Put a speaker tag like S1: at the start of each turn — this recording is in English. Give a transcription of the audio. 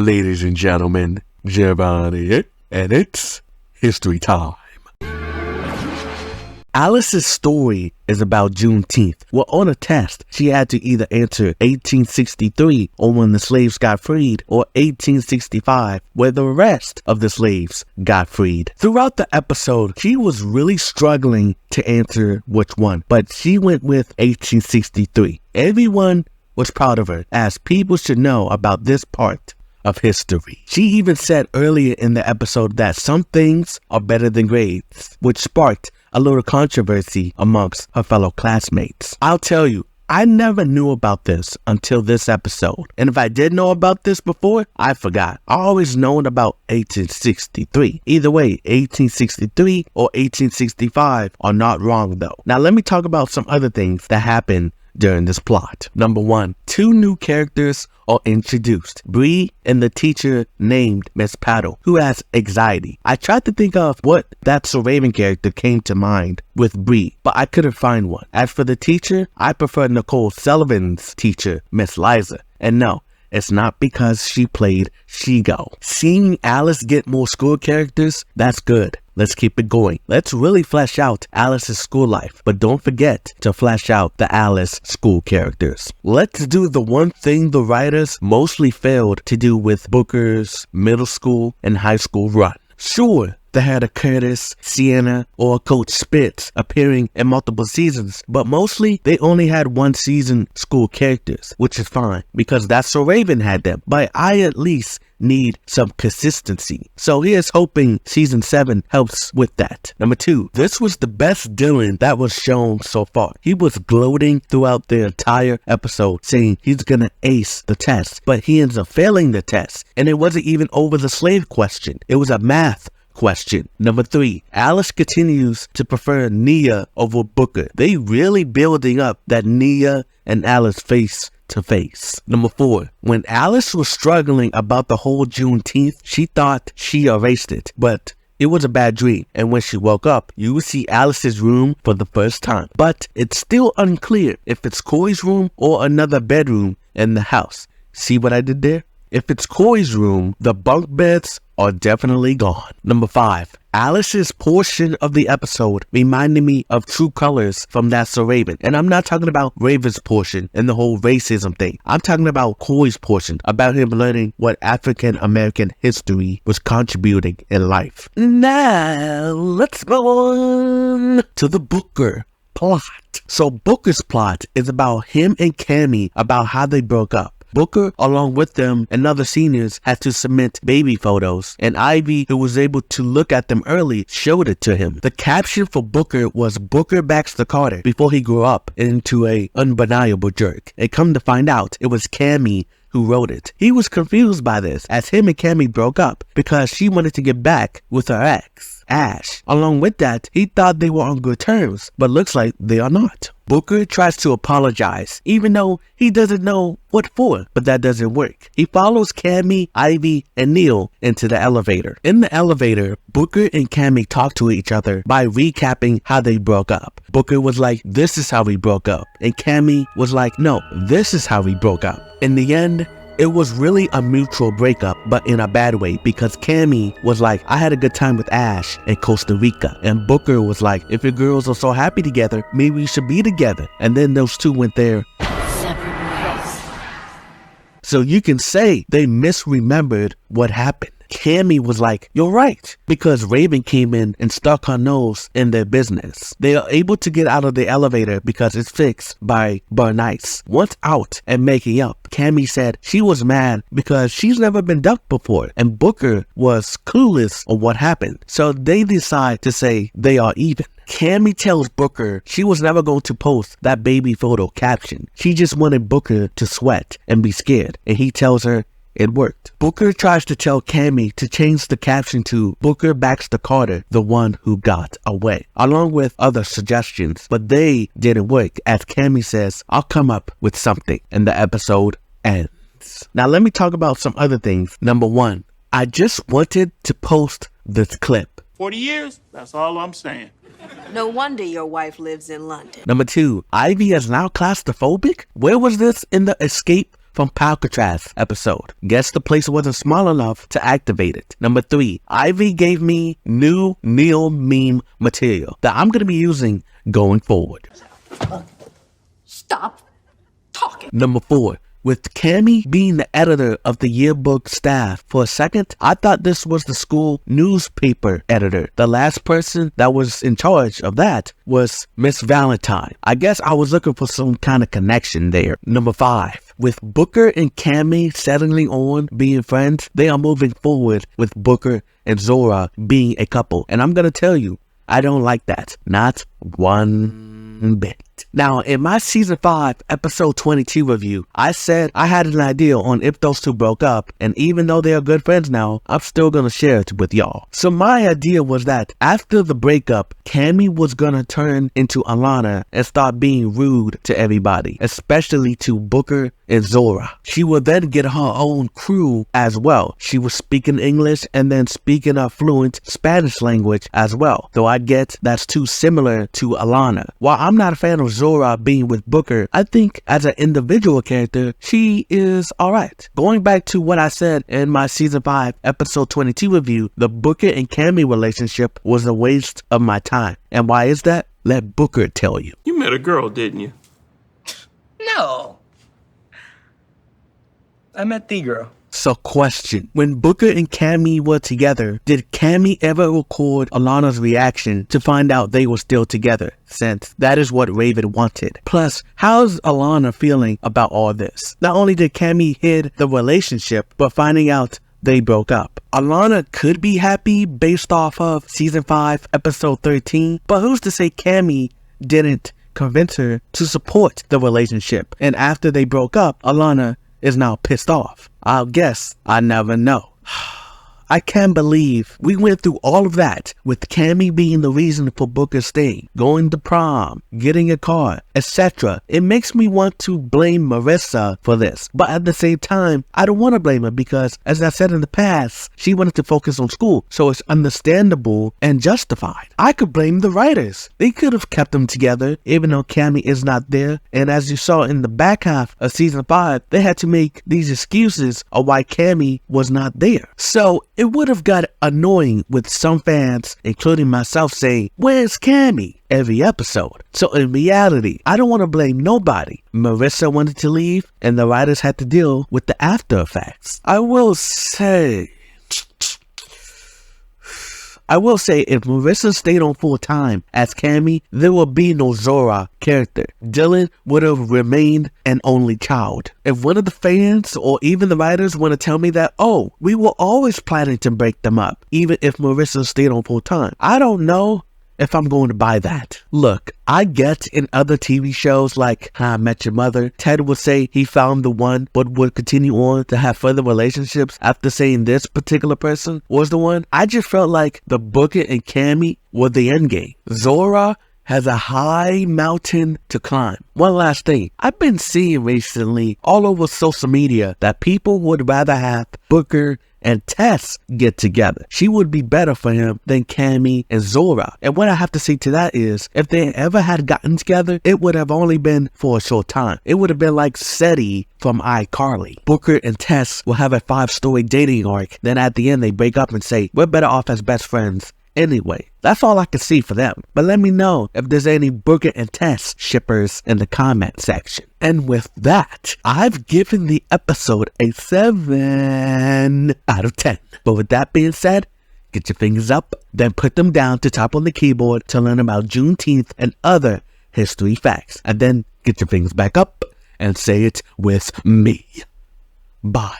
S1: Ladies and gentlemen, Giovanni, and it's history time. Alice's story is about Juneteenth. Well, on a test, she had to either answer 1863, or when the slaves got freed, or 1865, where the rest of the slaves got freed. Throughout the episode, she was really struggling to answer which one, but she went with 1863. Everyone was proud of her, as people should know about this part of history. She even said earlier in the episode that some things are better than grades, which sparked a little controversy amongst her fellow classmates. I'll tell you, I never knew about this until this episode. And if I did know about this before, I forgot. I always known about 1863. Either way, 1863 or 1865 are not wrong though. Now let me talk about some other things that happened during this plot. Number 1, 2 new characters are introduced. Bree and the teacher named Miss Paddle, who has anxiety. I tried to think of what that So Raven character came to mind with Bree, but I couldn't find one. As for the teacher, I prefer Nicole Sullivan's teacher, Miss Liza. And no, it's not because she played She-Go. Seeing Alice get more school characters, that's good. Let's keep it going. Let's really flesh out Alice's school life, but don't forget to flesh out the Alice school characters. Let's do the one thing the writers mostly failed to do with Booker's middle school and high school run. Sure, they had a Curtis, Sienna, or Coach Spitz appearing in multiple seasons, but mostly they only had one season school characters, which is fine because that's So Raven had them, but I at least need some consistency. So here's hoping season 7 helps with that. Number 2, this was the best Dylan that was shown so far. He was gloating throughout the entire episode, saying he's gonna ace the test, but he ends up failing the test, and it wasn't even over the slave question. It was a math question. Number 3, Alice continues to prefer Nia over Booker. They really building up that Nia and Alice face to face. Number 4, when Alice was struggling about the whole Juneteenth, she thought she erased it, but it was a bad dream, and when she woke up, you would see Alice's room for the first time. But it's still unclear if it's Corey's room or another bedroom in the house. See what I did there? If it's Corey's room, the bunk beds are definitely gone. Number 5, Alice's portion of the episode reminded me of True Colors from That's So Raven. And I'm not talking about Raven's portion and the whole racism thing. I'm talking about Corey's portion, about him learning what African American history was contributing in life. Now, let's go on to the Booker plot. So Booker's plot is about him and Cami, about how they broke up. Booker, along with them and other seniors, had to submit baby photos, and Ivy, who was able to look at them early, showed it to him. The caption for Booker was "Booker Baxter Carter" before he grew up into a undeniable jerk. And come to find out, it was Cami who wrote it. He was confused by this, as him and Cami broke up because she wanted to get back with her ex, Ash. Along with that, he thought they were on good terms, but looks like they are not. Booker tries to apologize, even though he doesn't know what for, but that doesn't work. He follows Cami, Ivy, and Neil into the elevator. In the elevator, Booker and Cami talk to each other by recapping how they broke up. Booker was like, "This is how we broke up," and Cami was like, "No, this is how we broke up." In the end, it was really a mutual breakup, but in a bad way, because Cami was like, "I had a good time with Ash in Costa Rica." And Booker was like, "If your girls are so happy together, maybe we should be together." And then those two went their separate ways. So you can say they misremembered what happened. Cami was like, "You're right," because Raven came in and stuck her nose in their business. They are able to get out of the elevator because it's fixed by Bernice. Once out and making up, Cami said she was mad because she's never been ducked before, and Booker was clueless on what happened. So they decide to say they are even. Cami tells Booker she was never going to post that baby photo caption. She just wanted Booker to sweat and be scared, and he tells her it worked. Booker tries to tell Cami to change the caption to "Booker Baxter Carter, the one who got away," along with other suggestions, but they didn't work, as Cami says, "I'll come up with something," and the episode ends. Now let me talk about some other things. Number 1, I just wanted to post this clip.
S2: 40 years, that's all I'm saying.
S3: No wonder your wife lives in London.
S1: Number 2, Ivy is now claustrophobic? Where was this in the Escape from Palcatraz episode. Guess the place wasn't small enough to activate it. Number 3, Ivy gave me new Neil meme material that I'm going to be using going forward.
S3: Stop talking.
S1: Number 4, with Cami being the editor of the yearbook staff, for a second, I thought this was the school newspaper editor. The last person that was in charge of that was Miss Valentine. I guess I was looking for some kind of connection there. Number 5, with Booker and Cami settling on being friends, they are moving forward with Booker and Zora being a couple. And I'm gonna tell you, I don't like that. Not one bit. Now, in my season 5, episode 22 review, I said I had an idea on if those two broke up, and even though they are good friends now, I'm still gonna share it with y'all. So my idea was that after the breakup, Cami was gonna turn into Alana and start being rude to everybody, especially to Booker and Zora. She would then get her own crew as well. She was speaking English and then speaking a fluent Spanish language as well, though I get that's too similar to Alana. While I'm not a fan of Zora being with Booker, I think as an individual character, she is alright. Going back to what I said in my season 5 episode 22 review, the Booker and Cami relationship was a waste of my time. And why is that? Let Booker tell you.
S2: You met a girl, didn't you?
S4: No. I met the girl.
S1: So question, when Booker and Cami were together, did Cami ever record Alana's reaction to find out they were still together, since that is what Raven wanted? Plus, how's Alana feeling about all this? Not only did Cami hid the relationship, but finding out they broke up. Alana could be happy based off of season 5 episode 13, but who's to say Cami didn't convince her to support the relationship, and after they broke up, Alana is now pissed off? I'll guess I never know. I can't believe we went through all of that with Cami being the reason for Booker staying, going to prom, getting a car, etc. It makes me want to blame Marissa for this, but at the same time, I don't want to blame her because, as I said in the past, she wanted to focus on school, so it's understandable and justified. I could blame the writers. They could have kept them together even though Cami is not there, and as you saw in the back half of season 5, they had to make these excuses of why Cami was not there. So it would have got annoying with some fans, including myself, saying, "Where's Cami?" every episode. So in reality, I don't want to blame nobody. Marissa wanted to leave, and the writers had to deal with the after effects. I will say, if Marissa stayed on full time as Cami, there would be no Zora character. Dylan would have remained an only child. If one of the fans or even the writers want to tell me that, oh, we were always planning to break them up, even if Marissa stayed on full time, I don't know if I'm going to buy that. Look, I get in other TV shows like How I Met Your Mother, Ted would say he found the one, but would continue on to have further relationships after saying this particular person was the one. I just felt like the Booker and Cami were the endgame. Zora has a high mountain to climb. One last thing, I've been seeing recently all over social media that people would rather have Booker and Tess get together. She would be better for him than Cami and Zora. And what I have to say to that is, if they ever had gotten together, it would have only been for a short time. It would have been like Seti from iCarly. Booker and Tess will have a 5-story dating arc, then at the end they break up and say, we're better off as best friends anyway. That's all I can see for them. But let me know if there's any Booker and Tess shippers in the comment section. And with that, I've given the episode a 7 out of 10. But with that being said, get your fingers up, then put them down to type on the keyboard to learn about Juneteenth and other history facts. And then get your fingers back up and say it with me. Bye.